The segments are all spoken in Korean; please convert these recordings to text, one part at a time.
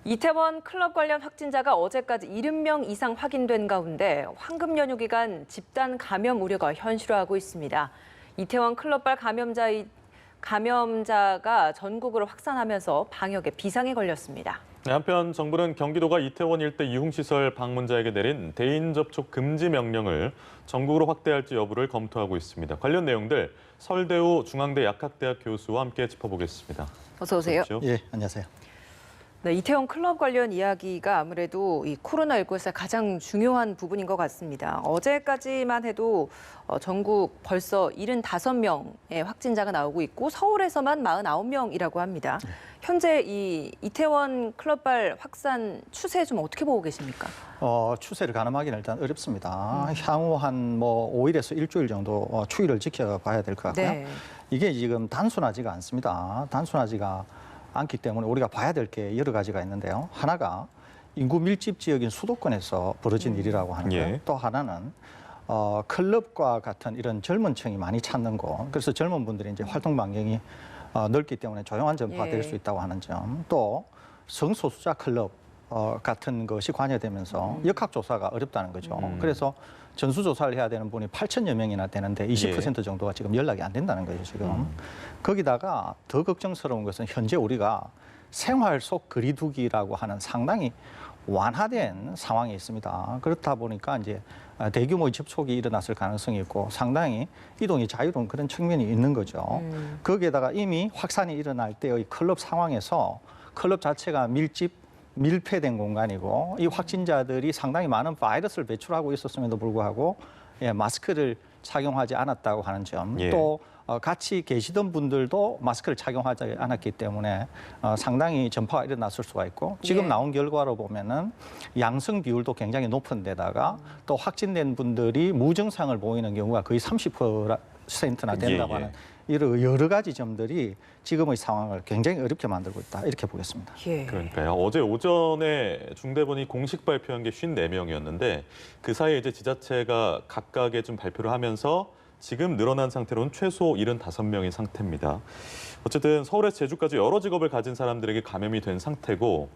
이태원 클럽 관련 확진자가 어제까지 70명 이상 확인된 가운데 황금 연휴 기간 집단 감염 우려가 현실화하고 있습니다. 이태원 클럽발 감염자가 전국으로 확산하면서 방역에 비상이 걸렸습니다. 한편 정부는 경기도가 이태원 일대 유흥시설 방문자에게 내린 대인 접촉 금지 명령을 전국으로 확대할지 여부를 검토하고 있습니다. 관련 내용들 서울대우 중앙대 약학대학 교수와 함께 짚어보겠습니다. 어서 오세요. 그렇죠? 예, 안녕하세요. 네, 이태원 클럽 관련 이야기가 아무래도 이 코로나19에서 가장 중요한 부분인 것 같습니다. 어제까지만 해도 전국 벌써 75명의 확진자가 나오고 있고 서울에서만 49명이라고 합니다. 현재 이 이태원 클럽발 확산 추세 좀 어떻게 보고 계십니까? 추세를 가늠하기는 일단 어렵습니다. 향후 한 5일에서 일주일 정도 추이를 지켜봐야 될 것 같고요. 네. 이게 지금 단순하지가 않습니다. 단순하지가 않기 때문에 우리가 봐야 될 게 여러 가지가 있는데요. 하나가 인구 밀집 지역인 수도권에서 벌어진 일이라고 하는 거예요. 예. 또 하나는 클럽과 같은 이런 젊은 층이 많이 찾는 곳. 그래서 젊은 분들이 이제 활동 반경이 넓기 때문에 조용한 전파될 예. 수 있다고 하는 점. 또 성소수자 클럽 같은 것이 관여되면서 역학조사가 어렵다는 거죠. 그래서 전수조사를 해야 되는 분이 8천여 명이나 되는데 20% 정도가 지금 연락이 안 된다는 거예요, 지금. 거기다가 더 걱정스러운 것은 현재 우리가 생활 속 거리두기라고 하는 상당히 완화된 상황에 있습니다. 그렇다 보니까 이제 대규모의 접촉이 일어났을 가능성이 있고 상당히 이동이 자유로운 그런 측면이 있는 거죠. 거기에다가 이미 확산이 일어날 때의 클럽 상황에서 클럽 자체가 밀폐된 공간이고 이 확진자들이 상당히 많은 바이러스를 배출하고 있었음에도 불구하고 마스크를 착용하지 않았다고 하는 점, 예. 또 같이 계시던 분들도 마스크를 착용하지 않았기 때문에 상당히 전파가 일어났을 수가 있고 지금 예. 나온 결과로 보면은 양성 비율도 굉장히 높은 데다가 또 확진된 분들이 무증상을 보이는 경우가 거의 30%나 된다고 예, 예. 하는 이런 여러 가지 점들이 지금의 상황을 굉장히 어렵게 만들고 있다 이렇게 보겠습니다. 예. 그러니까요. 어제 오전에 중대본이 공식 발표한 게 54명이었는데 그 사이에 이제 지자체가 각각의 좀 발표를 하면서 지금 늘어난 상태로는 최소 75명인 상태입니다. 어쨌든 서울에서 제주까지 여러 직업을 가진 사람들에게 감염이 된 상태고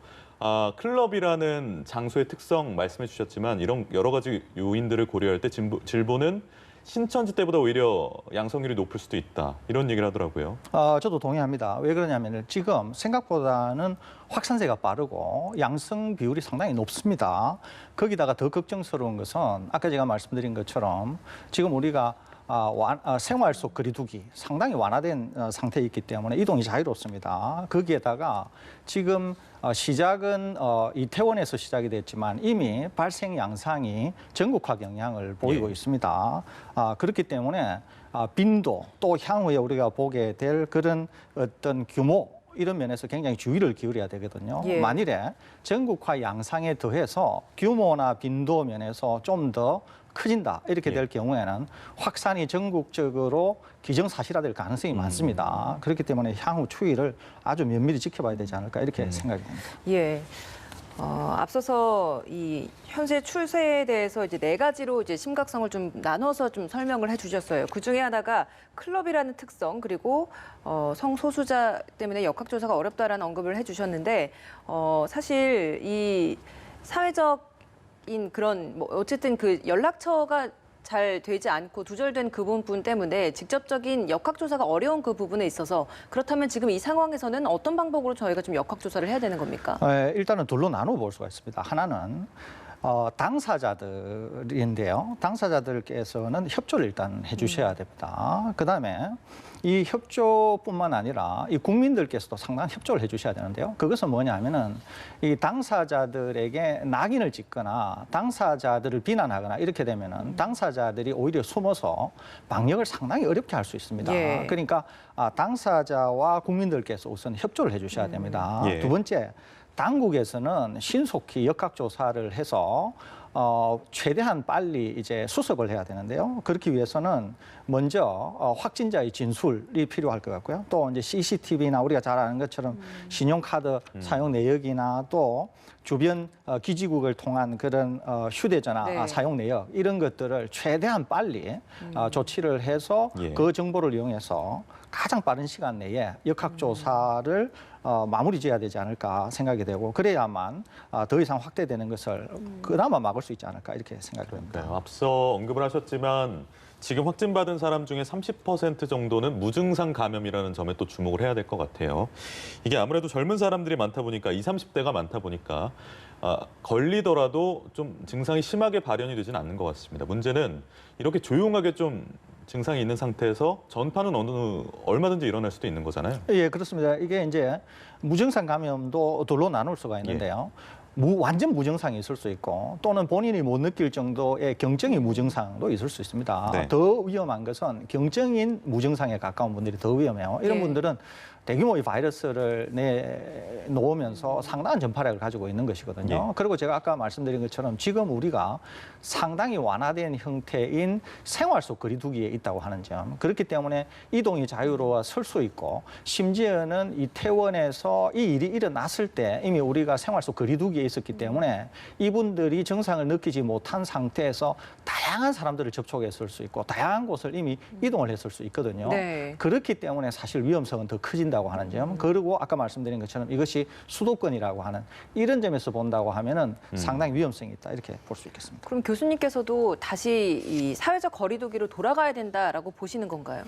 클럽이라는 장소의 특성 말씀해 주셨지만 이런 여러 가지 요인들을 고려할 때 질보는 신천지 때보다 오히려 양성률이 높을 수도 있다. 이런 얘기를 하더라고요. 저도 동의합니다. 왜 그러냐면 지금 생각보다는 확산세가 빠르고 양성 비율이 상당히 높습니다. 거기다가 더 걱정스러운 것은 아까 제가 말씀드린 것처럼 지금 우리가 생활 속 거리두기 상당히 완화된 상태에 있기 때문에 이동이 자유롭습니다. 거기에다가 지금 시작은 이태원에서 시작이 됐지만 이미 발생 양상이 전국화 경향을 보이고 예. 있습니다. 그렇기 때문에 빈도 또 향후에 우리가 보게 될 그런 어떤 규모 이런 면에서 굉장히 주의를 기울여야 되거든요. 예. 만일에 전국화 양상에 더해서 규모나 빈도 면에서 좀 더 커진다 이렇게 될 경우에는 확산이 전국적으로 기정사실화될 가능성이 많습니다. 그렇기 때문에 향후 추이를 아주 면밀히 지켜봐야 되지 않을까 이렇게 생각이 됩니다. 예. 앞서서 이 현재 추세에 대해서 이제 4가지로 이제 심각성을 좀 나눠서 좀 설명을 해주셨어요. 그 중에 하나가 클럽이라는 특성 그리고 성소수자 때문에 역학조사가 어렵다라는 언급을 해주셨는데 사실 이 사회적인 그런 어쨌든 그 연락처가 잘 되지 않고 두절된 그 부분 때문에 직접적인 역학조사가 어려운 그 부분에 있어서 그렇다면 지금 이 상황에서는 어떤 방법으로 저희가 좀 역학조사를 해야 되는 겁니까? 일단은 둘로 나눠 볼 수가 있습니다. 하나는 당사자들인데요. 당사자들께서는 협조를 일단 해주셔야 됩니다. 그다음에 이 협조뿐만 아니라 이 국민들께서도 상당한 협조를 해주셔야 되는데요. 그것은 뭐냐면은 이 당사자들에게 낙인을 찍거나 당사자들을 비난하거나 이렇게 되면은 당사자들이 오히려 숨어서 방역을 상당히 어렵게 할 수 있습니다. 예. 그러니까 당사자와 국민들께서 우선 협조를 해주셔야 됩니다. 예. 두 번째. 당국에서는 신속히 역학조사를 해서 최대한 빨리 이제 수습을 해야 되는데요. 그렇기 위해서는 먼저 확진자의 진술이 필요할 것 같고요. 또 이제 CCTV나 우리가 잘 아는 것처럼 신용카드 사용 내역이나 또 주변 기지국을 통한 그런 휴대전화 네. 사용 내역 이런 것들을 최대한 빨리 조치를 해서 예. 그 정보를 이용해서 가장 빠른 시간 내에 역학조사를 마무리 지어야 되지 않을까 생각이 되고 그래야만 더 이상 확대되는 것을 그나마 막을 수 있지 않을까 이렇게 생각이 됩니다. 네, 앞서 언급을 하셨지만 지금 확진받은 사람 중에 30% 정도는 무증상 감염이라는 점에 또 주목을 해야 될 것 같아요. 이게 아무래도 젊은 사람들이 많다 보니까 20, 30대가 많다 보니까 걸리더라도 좀 증상이 심하게 발현이 되지는 않는 것 같습니다. 문제는 이렇게 조용하게 좀 증상이 있는 상태에서 전파는 얼마든지 일어날 수도 있는 거잖아요. 예, 그렇습니다. 이게 이제 무증상 감염도 둘로 나눌 수가 있는데요. 완전 무증상이 있을 수 있고 또는 본인이 못 느낄 정도의 경증이 무증상도 있을 수 있습니다. 네. 더 위험한 것은 경증인 무증상에 가까운 분들이 더 위험해요. 이런 네. 분들은 대규모의 바이러스를 내놓으면서 상당한 전파력을 가지고 있는 것이거든요. 예. 그리고 제가 아까 말씀드린 것처럼 지금 우리가 상당히 완화된 형태인 생활 속 거리두기에 있다고 하는 점. 그렇기 때문에 이동이 자유로워 설 수 있고 심지어는 이태원에서 이 일이 일어났을 때 이미 우리가 생활 속 거리두기에 있었기 때문에 이분들이 증상을 느끼지 못한 상태에서 다양한 사람들을 접촉했을 수 있고 다양한 곳을 이미 이동을 했을 수 있거든요. 네. 그렇기 때문에 사실 위험성은 더 커진다고 하는 점. 그리고 아까 말씀드린 것처럼 이것이 수도권이라고 하는 이런 점에서 본다고 하면은 상당히 위험성이 있다 이렇게 볼 수 있겠습니다. 그럼 교수님께서도 다시 이 사회적 거리두기로 돌아가야 된다라고 보시는 건가요?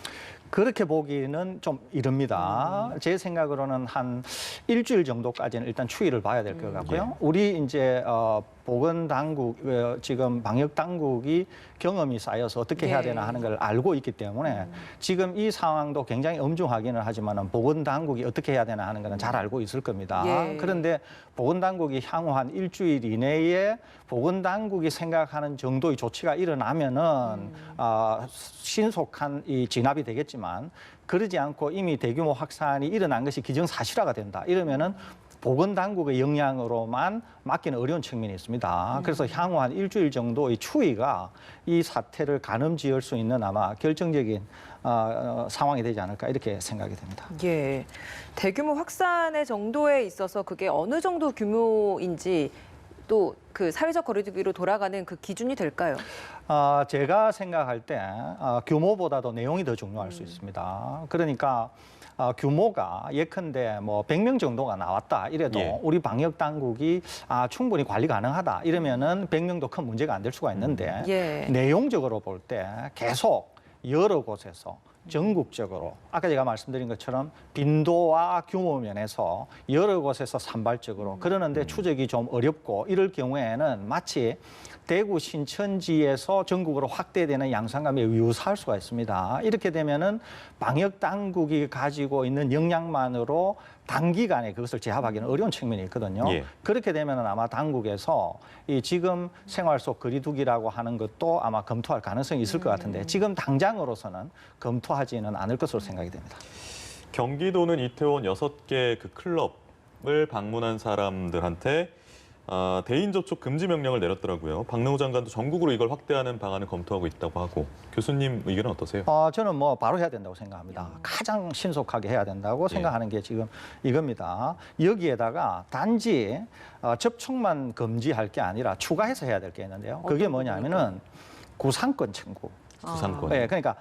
그렇게 보기는 좀 이릅니다. 제 생각으로는 한 일주일 정도까지는 일단 추이를 봐야 될 것 같고요. 우리 이제 보건당국, 지금 방역당국이 경험이 쌓여서 어떻게 해야 되나 하는 걸 알고 있기 때문에 지금 이 상황도 굉장히 엄중하기는 하지만 보건당국이 어떻게 해야 되나 하는 거는 잘 알고 있을 겁니다. 예. 그런데 보건당국이 향후 한 일주일 이내에 보건당국이 생각하는 정도의 조치가 일어나면은 신속한 이 진압이 되겠지만 그러지 않고 이미 대규모 확산이 일어난 것이 기정사실화가 된다. 이러면은 보건당국의 영향으로만 막기는 어려운 측면이 있습니다. 그래서 향후 한 일주일 정도의 추이가 이 사태를 가늠지을 수 있는 아마 결정적인 상황이 되지 않을까 이렇게 생각이 됩니다. 예. 대규모 확산의 정도에 있어서 그게 어느 정도 규모인지 또 그 사회적 거리두기로 돌아가는 그 기준이 될까요? 제가 생각할 때 규모보다도 내용이 더 중요할 수 있습니다. 그러니까 규모가 예컨대 뭐 100명 정도가 나왔다 이래도 예. 우리 방역 당국이 충분히 관리 가능하다 이러면은 100명도 큰 문제가 안 될 수가 있는데 예. 내용적으로 볼 때 계속 여러 곳에서 전국적으로 아까 제가 말씀드린 것처럼 빈도와 규모 면에서 여러 곳에서 산발적으로 그러는데 추적이 좀 어렵고 이럴 경우에는 마치 대구 신천지에서 전국으로 확대되는 양상감에 유사할 수가 있습니다. 이렇게 되면은 방역 당국이 가지고 있는 역량만으로 단기간에 그것을 제압하기는 어려운 측면이 있거든요. 예. 그렇게 되면은 아마 당국에서 이 지금 생활 속 거리두기라고 하는 것도 아마 검토할 가능성이 있을 것 같은데 지금 당장으로서는 검토하지는 않을 것으로 생각이 됩니다. 경기도는 이태원 6개 그 클럽을 방문한 사람들한테 대인 접촉 금지 명령을 내렸더라고요. 박능우 장관도 전국으로 이걸 확대하는 방안을 검토하고 있다고 하고 교수님 의견은 어떠세요? 저는 뭐 바로 해야 된다고 생각합니다. 가장 신속하게 해야 된다고 생각하는 게 지금 이겁니다. 여기에다가 단지 접촉만 금지할 게 아니라 추가해서 해야 될 게 있는데요. 그게 뭐냐면은 구상권 청구. 부산권. 네, 그러니까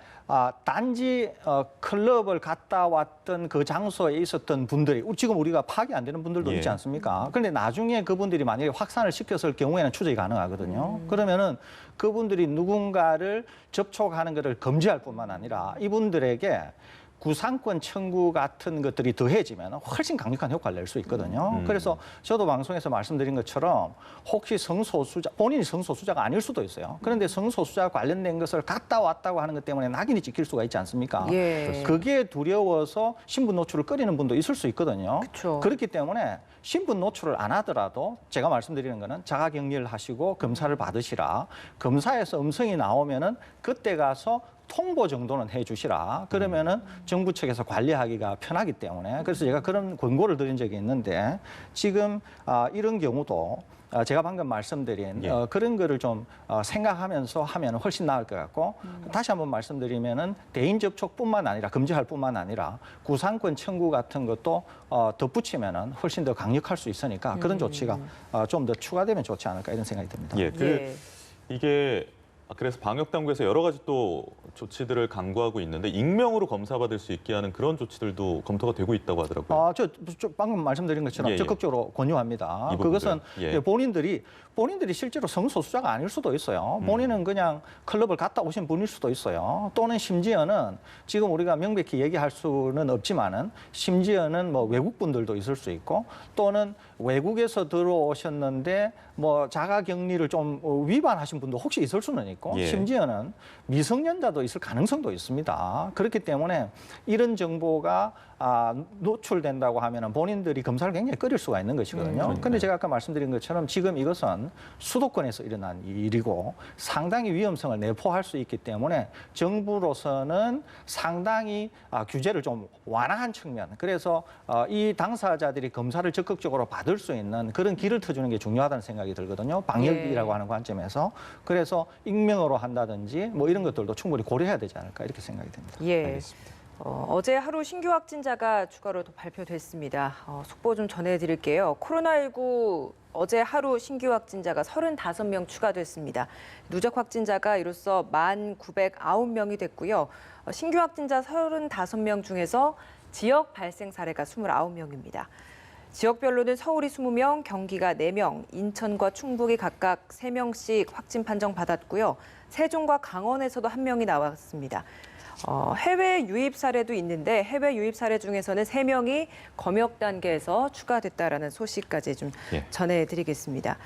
단지 클럽을 갔다 왔던 그 장소에 있었던 분들이 지금 우리가 파악이 안 되는 분들도 예. 있지 않습니까? 그런데 나중에 그분들이 만약에 확산을 시켰을 경우에는 추적이 가능하거든요. 그러면은 그분들이 누군가를 접촉하는 것을 금지할 뿐만 아니라 이분들에게 구상권 청구 같은 것들이 더해지면 훨씬 강력한 효과를 낼 수 있거든요. 그래서 저도 방송에서 말씀드린 것처럼 혹시 성소수자, 본인이 성소수자가 아닐 수도 있어요. 그런데 성소수자 관련된 것을 갔다 왔다고 하는 것 때문에 낙인이 찍힐 수가 있지 않습니까? 예. 그게 두려워서 신분 노출을 꺼리는 분도 있을 수 있거든요. 그쵸. 그렇기 때문에 신분 노출을 안 하더라도 제가 말씀드리는 거는 자가격리를 하시고 검사를 받으시라. 검사에서 음성이 나오면은 그때 가서 통보 정도는 해주시라. 그러면은 정부 측에서 관리하기가 편하기 때문에 그래서 제가 그런 권고를 드린 적이 있는데 지금 이런 경우도 제가 방금 말씀드린 예. 그런 거를 좀 생각하면서 하면 훨씬 나을 것 같고 다시 한번 말씀드리면은 대인 접촉뿐만 아니라 금지할 뿐만 아니라 구상권 청구 같은 것도 덧붙이면은 훨씬 더 강력할 수 있으니까 그런 조치가 좀 더 추가되면 좋지 않을까 이런 생각이 듭니다. 예, 예. 이게 그래서 방역 당국에서 여러 가지 또 조치들을 강구하고 있는데 익명으로 검사받을 수 있게 하는 그런 조치들도 검토가 되고 있다고 하더라고요. 저 방금 말씀드린 것처럼 예, 예. 적극적으로 권유합니다. 이 그것은 부분도요? 예. 본인들이 실제로 성소수자가 아닐 수도 있어요. 본인은 그냥 클럽을 갔다 오신 분일 수도 있어요. 또는 심지어는 지금 우리가 명백히 얘기할 수는 없지만은 심지어는 뭐 외국 분들도 있을 수 있고 또는 외국에서 들어오셨는데 뭐 자가격리를 좀 위반하신 분도 혹시 있을 수는 있고 예. 심지어는 미성년자도 있을 가능성도 있습니다. 그렇기 때문에 이런 정보가 노출된다고 하면 본인들이 검사를 굉장히 꺼릴 수가 있는 것이거든요. 그런데 제가 아까 말씀드린 것처럼 지금 이것은 수도권에서 일어난 일이고 상당히 위험성을 내포할 수 있기 때문에 정부로서는 상당히 규제를 좀 완화한 측면, 그래서 이 당사자들이 검사를 적극적으로 받을 수 있는 그런 길을 터주는 게 중요하다는 생각이 들거든요. 방역이라고 예. 하는 관점에서. 그래서 익명으로 한다든지 뭐 이런 것들도 충분히 고려해야 되지 않을까 이렇게 생각이 듭니다. 예. 알겠습니다. 어제 하루 신규 확진자가 추가로 또 발표됐습니다. 속보 좀 전해드릴게요. 코로나19 어제 하루 신규 확진자가 35명 추가됐습니다. 누적 확진자가 이로써 1,909명이 됐고요. 신규 확진자 35명 중에서 지역 발생 사례가 29명입니다. 지역별로는 서울이 20명, 경기가 4명, 인천과 충북이 각각 3명씩 확진 판정 받았고요. 세종과 강원에서도 1명이 나왔습니다. 해외 유입 사례도 있는데 해외 유입 사례 중에서는 3명이 검역 단계에서 추가됐다라는 소식까지 좀 전해드리겠습니다.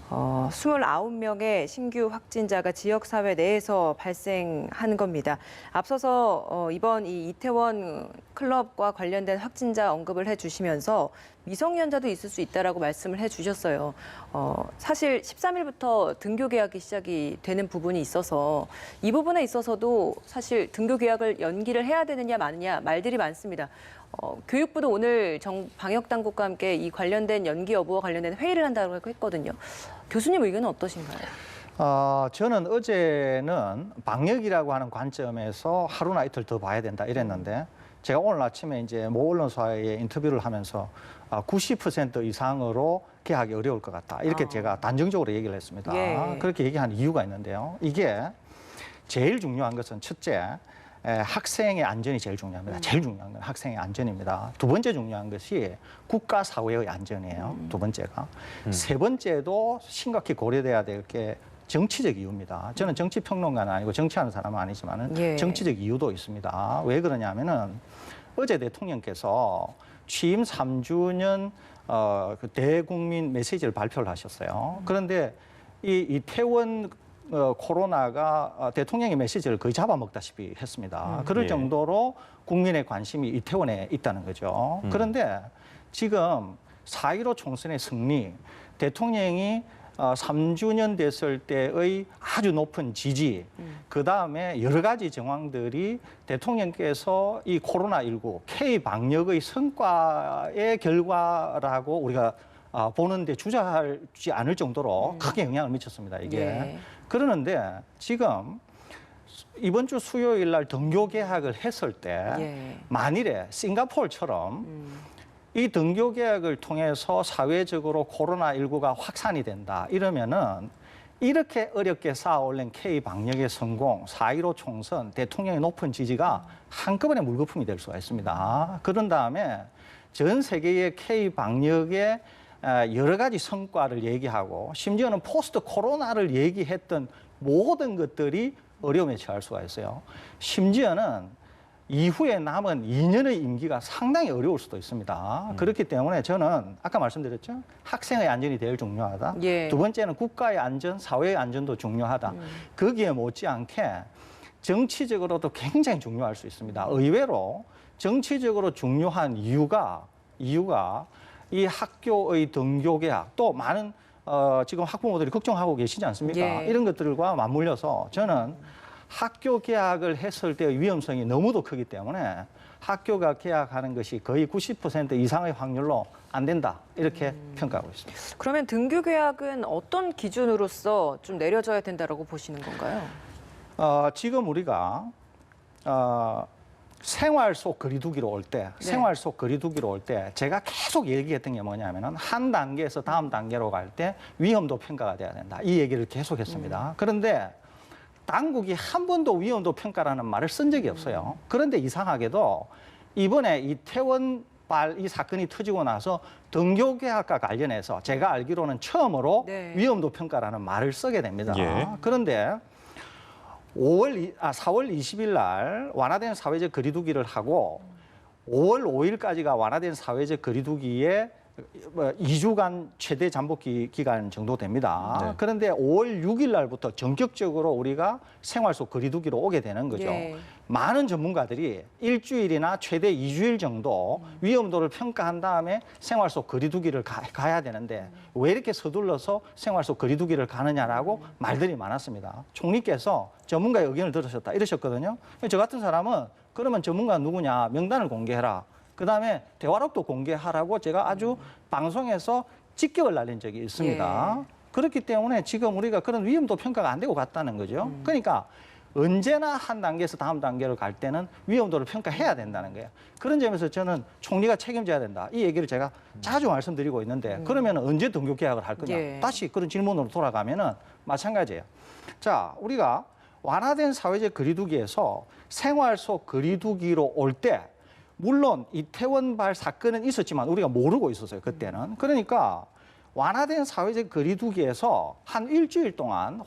29명의 신규 확진자가 지역사회 내에서 발생한 겁니다. 앞서서 이번 이 이태원 클럽과 관련된 확진자 언급을 해주시면서 미성년자도 있을 수 있다라고 말씀을 해주셨어요. 사실 13일부터 등교 계약이 시작이 되는 부분이 있어서 이 부분에 있어서도 사실 등교 계약을 연기를 해야 되느냐 마느냐 말들이 많습니다. 교육부도 오늘 방역당국과 함께 이 관련된 연기 여부와 관련된 회의를 한다고 했거든요. 교수님 의견은 어떠신가요? 저는 어제는 방역이라고 하는 관점에서 하루나 이틀 더 봐야 된다 이랬는데 제가 오늘 아침에 이제 모 언론사에 인터뷰를 하면서 90% 이상으로 개학이 어려울 것 같다. 이렇게 제가 단정적으로 얘기를 했습니다. 예. 그렇게 얘기한 이유가 있는데요. 이게 제일 중요한 것은 첫째, 학생의 안전이 제일 중요합니다. 제일 중요한 건 학생의 안전입니다. 두 번째 중요한 것이 국가 사회의 안전이에요. 두 번째가. 세 번째도 심각히 고려돼야 될 게 정치적 이유입니다. 저는 정치 평론가는 아니고 정치하는 사람은 아니지만은 예. 정치적 이유도 있습니다. 왜 그러냐면은 어제 대통령께서 취임 3주년 그 대국민 메시지를 발표를 하셨어요. 그런데 이 이태원 코로나가 대통령의 메시지를 거의 잡아먹다시피 했습니다. 그럴 예. 정도로 국민의 관심이 이태원에 있다는 거죠. 그런데 지금 4.15 총선의 승리, 대통령이 3주년 됐을 때의 아주 높은 지지, 그다음에 여러 가지 정황들이 대통령께서 이 코로나19 K-방역의 성과의 결과라고 우리가 보는데 주저하지 않을 정도로 크게 영향을 미쳤습니다, 이게. 예. 그러는데 지금 이번 주 수요일 날 등교 개학을 했을 때 예. 만일에 싱가포르처럼 이 등교 개학을 통해서 사회적으로 코로나19가 확산이 된다 이러면은 이렇게 어렵게 쌓아올린 K-방역의 성공, 4.15 총선, 대통령의 높은 지지가 한꺼번에 물거품이 될 수가 있습니다. 그런 다음에 전 세계의 K-방역의 여러 가지 성과를 얘기하고 심지어는 포스트 코로나를 얘기했던 모든 것들이 어려움에 처할 수가 있어요. 심지어는 이후에 남은 2년의 임기가 상당히 어려울 수도 있습니다. 그렇기 때문에 저는 아까 말씀드렸죠. 학생의 안전이 제일 중요하다. 예. 두 번째는 국가의 안전, 사회의 안전도 중요하다. 거기에 못지않게 정치적으로도 굉장히 중요할 수 있습니다. 의외로 정치적으로 중요한 이유가 이 학교의 등교 개학 또 많은 지금 학부모들이 걱정하고 계시지 않습니까? 예. 이런 것들과 맞물려서 저는 학교 개학을 했을 때의 위험성이 너무도 크기 때문에 학교가 개학하는 것이 거의 90% 이상의 확률로 안 된다 이렇게 평가하고 있습니다. 그러면 등교 계약은 어떤 기준으로서 좀 내려져야 된다라고 보시는 건가요? 지금 우리가 생활 속 거리두기로 올 때, 생활 속 거리두기로 올 때 제가 계속 얘기했던 게 뭐냐면은 한 단계에서 다음 단계로 갈 때 위험도 평가가 돼야 된다. 이 얘기를 계속 했습니다. 그런데 당국이 한 번도 위험도 평가라는 말을 쓴 적이 없어요. 그런데 이상하게도 이번에 이태원발 이 사건이 터지고 나서 등교계약과 관련해서 제가 알기로는 처음으로 네. 위험도 평가라는 말을 쓰게 됩니다. 예. 그런데 4월 20일 날 완화된 사회적 거리두기를 하고 5월 5일까지가 완화된 사회적 거리두기에 2주간 최대 잠복 기간 정도 됩니다. 네. 그런데 5월 6일 날부터 전격적으로 우리가 생활 속 거리두기로 오게 되는 거죠. 예. 많은 전문가들이 일주일이나 최대 2주일 정도 위험도를 평가한 다음에 생활 속 거리두기를 가야 되는데 왜 이렇게 서둘러서 생활 속 거리두기를 가느냐라고 말들이 많았습니다. 총리께서 전문가의 의견을 들으셨다 이러셨거든요. 저 같은 사람은 그러면 전문가 누구냐 명단을 공개해라. 그다음에 대화록도 공개하라고 제가 아주 방송에서 직격을 날린 적이 있습니다. 예. 그렇기 때문에 지금 우리가 그런 위험도 평가가 안 되고 갔다는 거죠. 그러니까 언제나 한 단계에서 다음 단계로 갈 때는 위험도를 평가해야 된다는 거예요. 그런 점에서 저는 총리가 책임져야 된다. 이 얘기를 제가 자주 말씀드리고 있는데 그러면 언제 등교 계약을 할 거냐. 예. 다시 그런 질문으로 돌아가면은 마찬가지예요. 자, 우리가 완화된 사회적 거리두기에서 생활 속 거리두기로 올 때 물론 이태원발 사건은 있었지만 우리가 모르고 있었어요. 그때는. 그러니까 완화된 사회적 거리두기에서 한 일주일 동안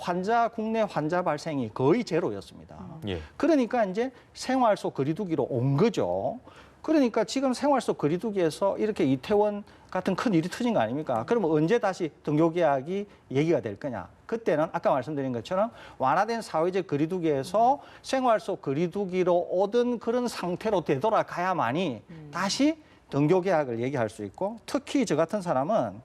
국내 환자 발생이 거의 제로였습니다. 예. 그러니까 이제 생활 속 거리두기로 온 거죠. 그러니까 지금 생활 속 거리두기에서 이렇게 이태원 같은 큰 일이 터진 거 아닙니까? 그러면 언제 다시 등교 계약이 얘기가 될 거냐? 그때는 아까 말씀드린 것처럼 완화된 사회적 거리두기에서 생활 속 거리두기로 오던 그런 상태로 되돌아가야만이 다시 등교 계약을 얘기할 수 있고 특히 저 같은 사람은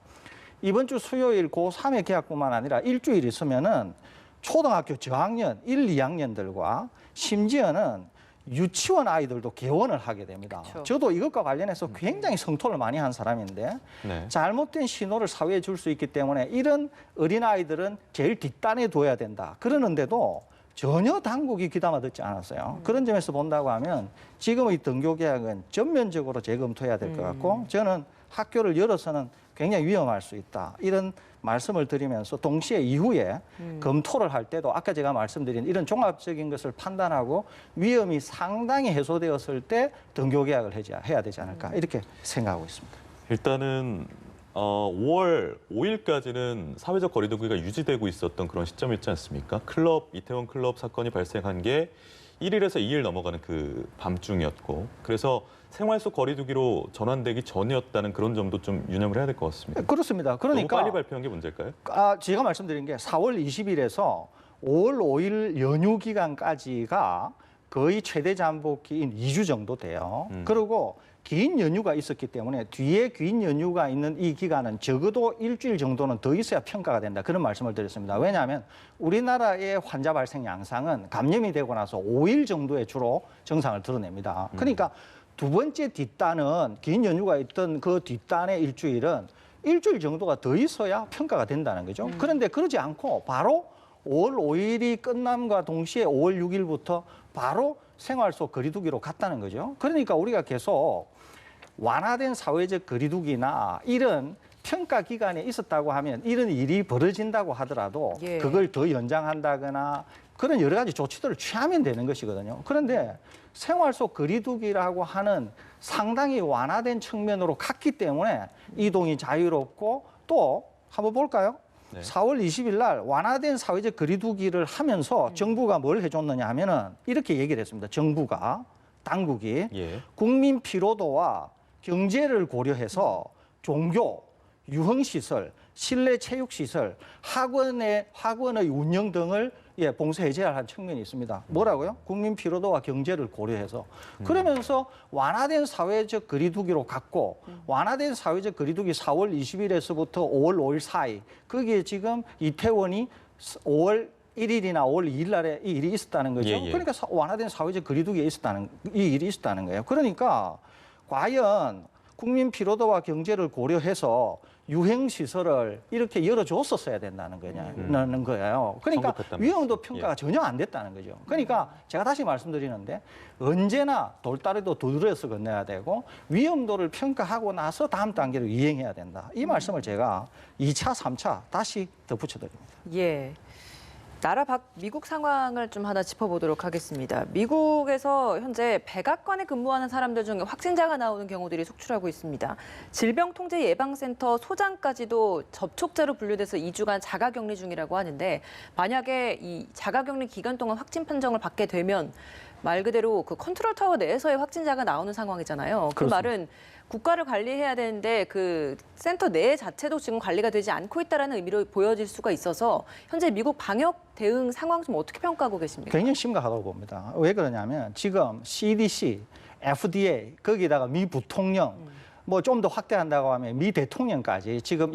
이번 주 수요일 고3의 계약뿐만 아니라 일주일 있으면은 초등학교 저학년 1, 2학년들과 심지어는 유치원 아이들도 개원을 하게 됩니다. 그쵸. 저도 이것과 관련해서 굉장히 성토를 많이 한 사람인데 네. 잘못된 신호를 사회에 줄 수 있기 때문에 이런 어린아이들은 제일 뒷단에 둬야 된다. 그러는데도 전혀 당국이 귀담아 듣지 않았어요. 그런 점에서 본다고 하면 지금의 등교 계약은 전면적으로 재검토해야 될 것 같고 저는 학교를 열어서는 굉장히 위험할 수 있다. 이런 말씀을 드리면서 동시에 이후에 검토를 할 때도 아까 제가 말씀드린 이런 종합적인 것을 판단하고 위험이 상당히 해소되었을 때 등교 계약을 해야 되지 않을까 이렇게 생각하고 있습니다. 일단은 5월 5일까지는 사회적 거리두기가 유지되고 있었던 그런 시점이었지 않습니까? 이태원 클럽 사건이 발생한 게 1일에서 2일 넘어가는 그 밤중이었고 그래서 생활 속 거리두기로 전환되기 전이었다는 그런 점도 좀 유념을 해야 될 것 같습니다. 그렇습니다. 너무 그러니까 빨리 발표한 게 문제일까요? 제가 말씀드린 게 4월 20일에서 5월 5일 연휴 기간까지가 거의 최대 잠복기인 2주 정도 돼요. 그리고 긴 연휴가 있었기 때문에 뒤에 긴 연휴가 있는 이 기간은 적어도 일주일 정도는 더 있어야 평가가 된다. 그런 말씀을 드렸습니다. 왜냐하면 우리나라의 환자 발생 양상은 감염이 되고 나서 5일 정도에 주로 증상을 드러냅니다. 그러니까 두 번째 뒷단은 긴 연휴가 있던 그 뒷단의 일주일은 일주일 정도가 더 있어야 평가가 된다는 거죠. 그런데 그러지 않고 바로 5월 5일이 끝남과 동시에 5월 6일부터 바로 생활 속 거리두기로 갔다는 거죠. 그러니까 우리가 계속 완화된 사회적 거리두기나 이런 평가 기간에 있었다고 하면 이런 일이 벌어진다고 하더라도 예. 그걸 더 연장한다거나 그런 여러 가지 조치들을 취하면 되는 것이거든요. 그런데 생활 속 거리두기라고 하는 상당히 완화된 측면으로 갔기 때문에 이동이 자유롭고 또 한번 볼까요? 네. 4월 20일 날 완화된 사회적 거리두기를 하면서 정부가 뭘 해줬느냐 하면은 이렇게 얘기를 했습니다. 정부가, 당국이 예. 국민 피로도와 경제를 고려해서 종교, 유흥시설, 실내 체육시설, 학원의 운영 등을 봉쇄 해제할 한 측면이 있습니다. 뭐라고요? 국민 피로도와 경제를 고려해서. 그러면서 완화된 사회적 거리두기로 갔고 완화된 사회적 거리두기 4월 20일에서부터 5월 5일 사이 거기에 지금 이태원이 5월 1일이나 5월 2일 날에 이 일이 있었다는 거죠. 예, 예. 그러니까 완화된 사회적 거리두기에 이 일이 있었다는 거예요. 그러니까 과연 국민 피로도와 경제를 고려해서 유행시설을 이렇게 열어줬었어야 된다는 거예요. 그러니까 성급했단 위험도 말씀. 평가가 전혀 안 됐다는 거죠. 그러니까 제가 다시 말씀드리는데 언제나 돌다리도 두드려서 건너야 되고 위험도를 평가하고 나서 다음 단계로 이행해야 된다. 이 말씀을 제가 2차, 3차 다시 덧붙여드립니다. 예. 나라 밖 미국 상황을 좀 하나 짚어보도록 하겠습니다. 미국에서 현재 백악관에 근무하는 사람들 중에 확진자가 나오는 경우들이 속출하고 있습니다. 질병통제예방센터 소장까지도 접촉자로 분류돼서 2주간 자가격리 중이라고 하는데 만약에 이 자가격리 기간 동안 확진 판정을 받게 되면 말 그대로 그 컨트롤 타워 내에서의 확진자가 나오는 상황이잖아요. 그 그렇습니다. 말은 국가를 관리해야 되는데 그 센터 내 자체도 지금 관리가 되지 않고 있다는 의미로 보여질 수가 있어서 현재 미국 방역 대응 상황 좀 어떻게 평가하고 계십니까? 굉장히 심각하다고 봅니다. 왜 그러냐면 지금 CDC, FDA 거기다가 미 부통령 뭐 좀 더 확대한다고 하면 미 대통령까지 지금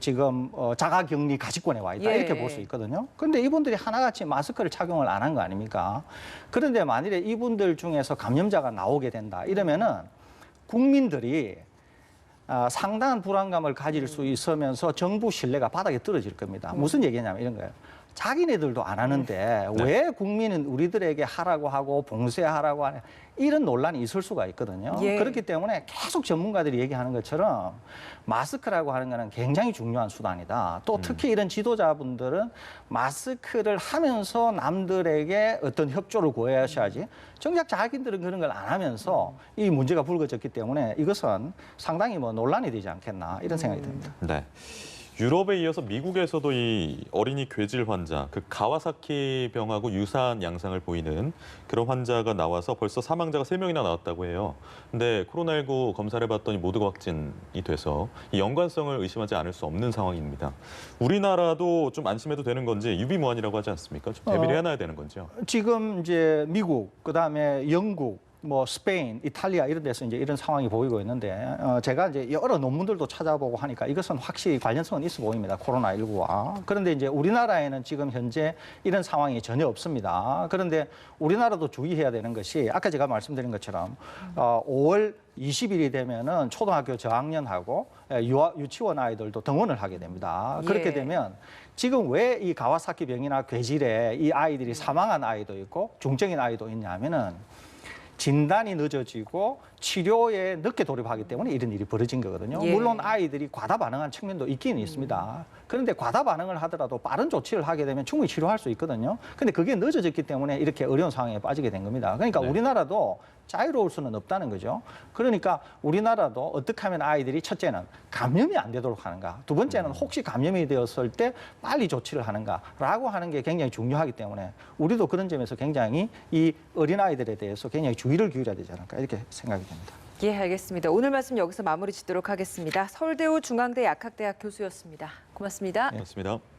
지금 자가격리 가시권에 와 있다 예. 이렇게 볼 수 있거든요. 그런데 이분들이 하나같이 마스크를 착용을 안 한 거 아닙니까? 그런데 만일에 이분들 중에서 감염자가 나오게 된다 이러면은 국민들이 상당한 불안감을 가질 수 있으면서 정부 신뢰가 바닥에 떨어질 겁니다. 무슨 얘기냐면 이런 거예요. 자기네들도 안 하는데 왜 국민은 우리들에게 하라고 하고 봉쇄하라고 하냐 이런 논란이 있을 수가 있거든요. 예. 그렇기 때문에 계속 전문가들이 얘기하는 것처럼 마스크라고 하는 거는 굉장히 중요한 수단이다. 또 특히 이런 지도자분들은 마스크를 하면서 남들에게 어떤 협조를 구하셔야지 정작 자기들은 그런 걸 안 하면서 이 문제가 불거졌기 때문에 이것은 상당히 뭐 논란이 되지 않겠나 이런 생각이 듭니다. 네. 유럽에 이어서 미국에서도 이 어린이 괴질 환자, 그 가와사키 병하고 유사한 양상을 보이는 그런 환자가 나와서 벌써 사망자가 3명이나 나왔다고 해요. 근데 코로나19 검사를 해봤더니 모두가 확진이 돼서 이 연관성을 의심하지 않을 수 없는 상황입니다. 우리나라도 좀 안심해도 되는 건지 유비무환이라고 하지 않습니까? 좀 대비를 해놔야 되는 건지요? 지금 이제 미국, 그다음에 영국, 뭐 스페인, 이탈리아 이런 데서 이제 이런 상황이 보이고 있는데 제가 이제 여러 논문들도 찾아보고 하니까 이것은 확실히 관련성은 있어 보입니다. 코로나19와. 그런데 이제 우리나라에는 지금 현재 이런 상황이 전혀 없습니다. 그런데 우리나라도 주의해야 되는 것이 아까 제가 말씀드린 것처럼 5월 20일이 되면은 초등학교 저학년하고 유치원 아이들도 등원을 하게 됩니다. 그렇게 예. 되면 지금 왜 이 가와사키 병이나 괴질에 이 아이들이 사망한 아이도 있고 중증인 아이도 있냐면은 진단이 늦어지고 치료에 늦게 돌입하기 때문에 이런 일이 벌어진 거거든요. 예. 물론 아이들이 과다 반응한 측면도 있긴 있습니다. 그런데 과다 반응을 하더라도 빠른 조치를 하게 되면 충분히 치료할 수 있거든요. 근데 그게 늦어졌기 때문에 이렇게 어려운 상황에 빠지게 된 겁니다. 그러니까 네. 우리나라도 자유로울 수는 없다는 거죠. 그러니까 우리나라도 어떻게 하면 아이들이 첫째는 감염이 안 되도록 하는가, 두 번째는 혹시 감염이 되었을 때 빨리 조치를 하는가라고 하는 게 굉장히 중요하기 때문에 우리도 그런 점에서 굉장히 이 어린아이들에 대해서 굉장히 주의를 기울여야 되지 않을까 이렇게 생각이 됩니다. 예, 알겠습니다. 오늘 말씀 여기서 마무리 짓도록 하겠습니다. 서울대우 중앙대 약학대학 교수였습니다. 고맙습니다. 고맙습니다.